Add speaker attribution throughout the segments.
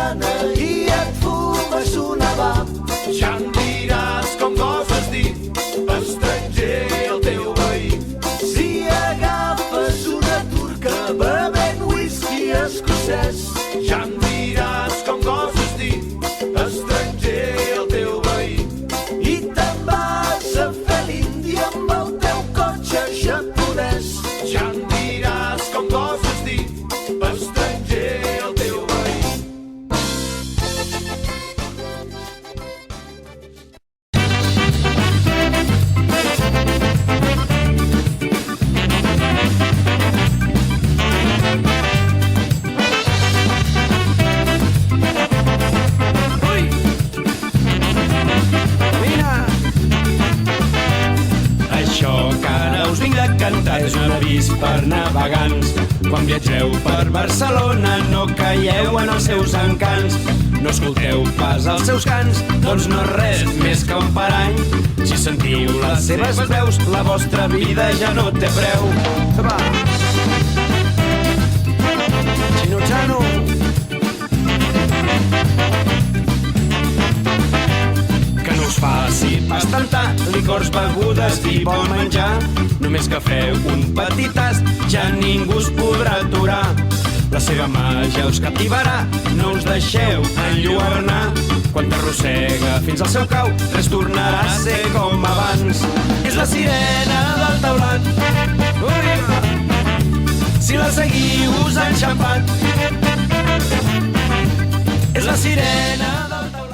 Speaker 1: gana i et fumes una va. Ja em diràs com goses dir estranger el teu veí. Si agafes una turca bevent whisky escocès, ja em diràs com goses dir estranger el teu veí. I te'n vas a fer l'indi amb el teu cotxe japonès, ja em diràs com goses dir estranger el teu veí.
Speaker 2: Això que ara us vinc a cantar és un avís per navegants. Quan viatgeu per Barcelona no caieu en els seus encants. No escolteu pas els seus cants, doncs no és res més que un parany. Si sentiu les seves veus, la vostra vida ja no té preu. Va! Xino-xano! Que no us faci pas tantar licors, begudes i bon menjar. Només que feu un petit tast ja ningú us podrà aturar. La seva màgia us captivarà, no us deixeu enlluernar. Quan t'arrossega fins al seu cau, res tornarà a ser com abans. És la sirena del teulat. Si la seguiu us ha enxampat. És la sirena del teulat.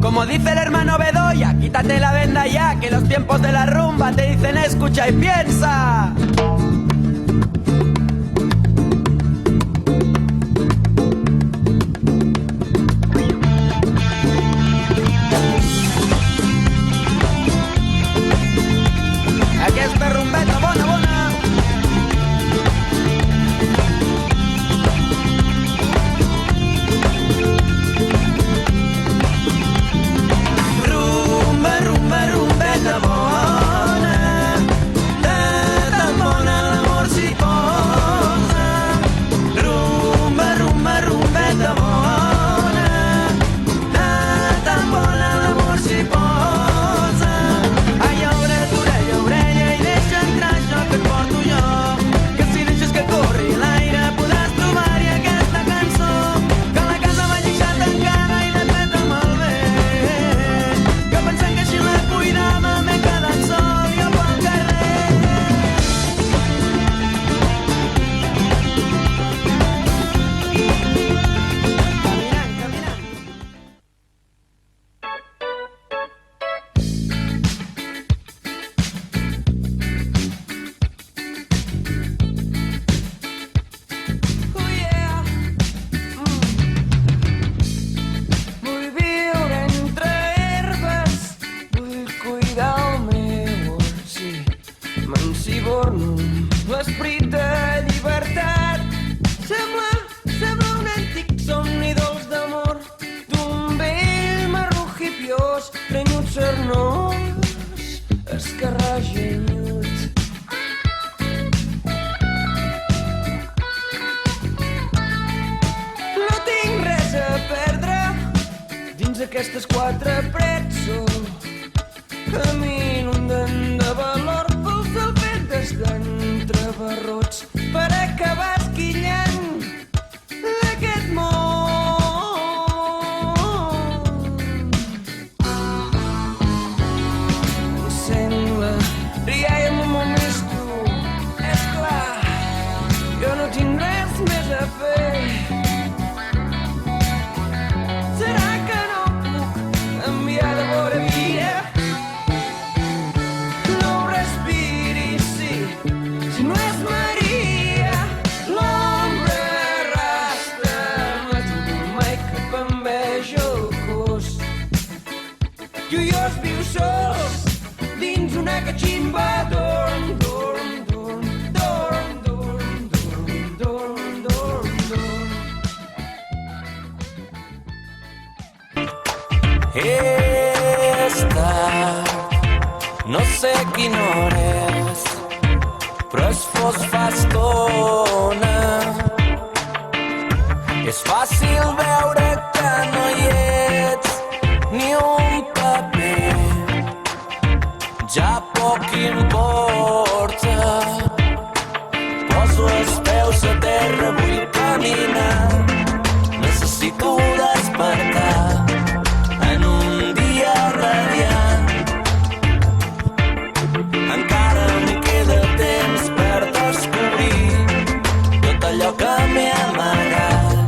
Speaker 3: Como dice el hermano Bedoya, quítate la venda ya, que los tiempos de la rumba te dicen escucha y piensa. Aquesta rumbeta bona, bona. Rumba, rumba, rumbeta bona, de tan bona l'amor s'hi posa. Rumba, rumba, rumbeta bona, de tan bona l'amor s'hi posa. Ai, obre't orella, orella, i deixa entrar això que et porto jo, que si deixes que corri l'aire podràs trobar-hi aquesta cançó, que la casa vaig deixar tancada i l'he feta malbé, que pensant que així la cuidava m'he quedat sol jo pel carrer. Caminant, caminant. Oh yeah. Vull viure entre herbes, vull cuidar el meu hort, sí. M'ensiborno l'esperit de llibertat. Sembla un antic somni dolç d'amor d'un vell marró hipiós, trenyut cernós, esquerrà genyut. No tinc res a perdre dins aquestes quatre parets. Camino un de valor pels albergues d'entrebarrots per acabar esquillant d'aquest món. Sent la rialla amb un momisto, és clar, jo no tinc res més a fer. Serà que no puc enviar de vora via? No ho respiris, sí, si no és Maria, l'ombra rasta, m'ajuda un make-up enveja el cos. Tu i jo es viu sols dins una catximba, dorm, dorm, dorm, dorm, dorm, dorm, dorm, dorm, dorm.
Speaker 4: Esta, no sé quina hora és, però és
Speaker 3: fos fa estona. És fàcil veure que no hi ets ni un paper. Ja poc importa. Poso els peus a terra, vull caminar. Necessito despertar en un dia radiant. Encara em queda temps per descobrir tot allò que m'he amagat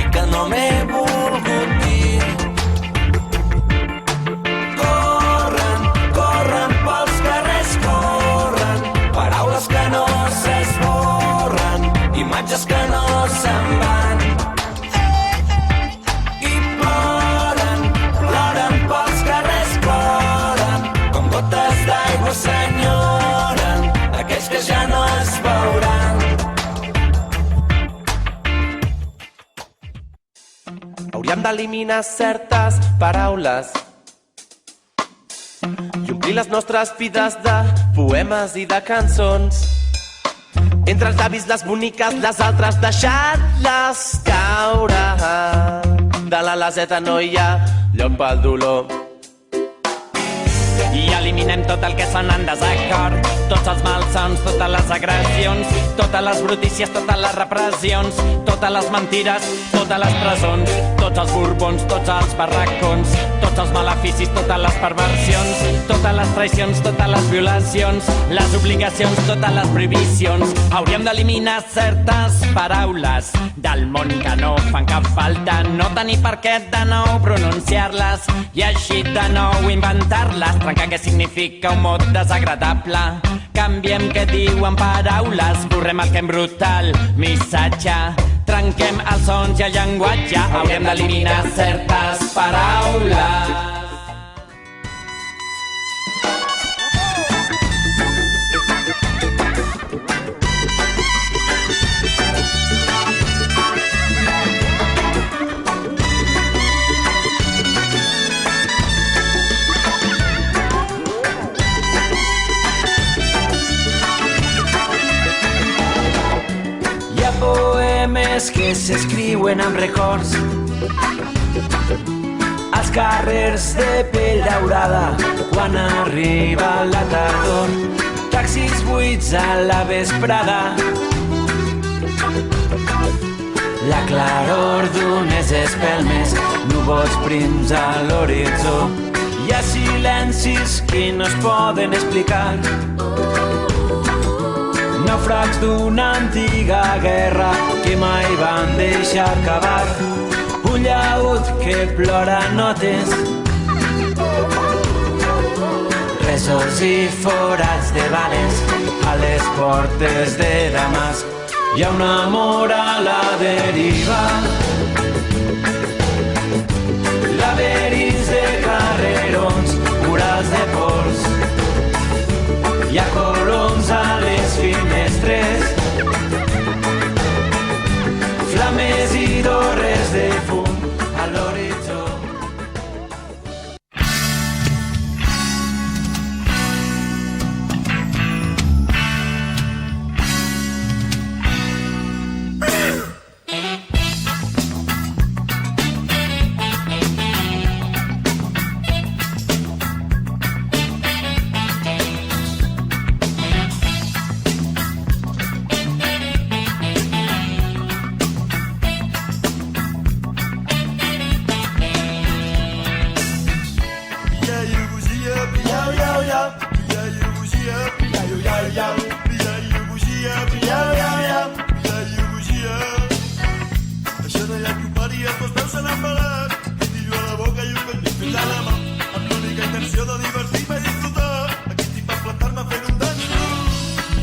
Speaker 3: i que no m'he volgut dir. Corren, corren pels carrers, corren, paraules que no s'esborren, imatges que no se'n van. I ploren, ploren pels carrers, ploren, com gotes d'aigua s'enyoren aquells que ja no es veuran.
Speaker 4: Hauríem d'eliminar certes paraules i omplir les nostres vides de poemes i de cançons. Entre els llavis les boniques, les altres deixar-les caure. De l'A a la Z no hi ha lloc pel dolor.
Speaker 2: I eliminem tot el que sona en desacord, tots els malsons, totes les agressions, totes les brutícies, totes les repressions, totes les mentires, totes les presons, tots els borbons, tots els barracons, tots els maleficis, totes les perversions, totes les traïcions, totes les violacions, les obligacions, totes les prohibicions. Hauríem d'eliminar certes paraules del món que no fan cap falta, no tenir per què de nou pronunciar-les i així de nou inventar-les, trencar què significa un mot desagradable. Canviem què diuen paraules, borrem el que en brutal missatge, trenquem els sons i el llenguatge. Hauríem d'eliminar certes paraules.
Speaker 3: Poemes que s'escriuen amb records als carrers de pell daurada quan arriba la tardor, taxis buits a la vesprada, la claror d'unes espelmes, núvols prims a l'horitzó. Hi ha silencis que no es poden explicar, naufrags d'una antiga guerra que mai van deixar acabar, un llaüt que plora notes, resos i forats de bales a les portes de Damasc. Hi ha un amor a la deriva, laberints de carrerons, murals de pols. Hi ha coloms a les finestres, flames i torres de fum a l'horitzó.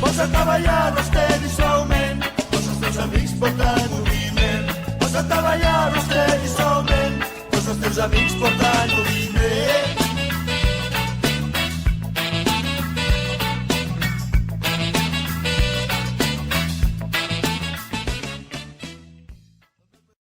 Speaker 1: Posa't a ballar l'esteri suaument, posa els teus amics portant moviment. Posa't a ballar l'esteri suaument, posa els teus amics portant moviment.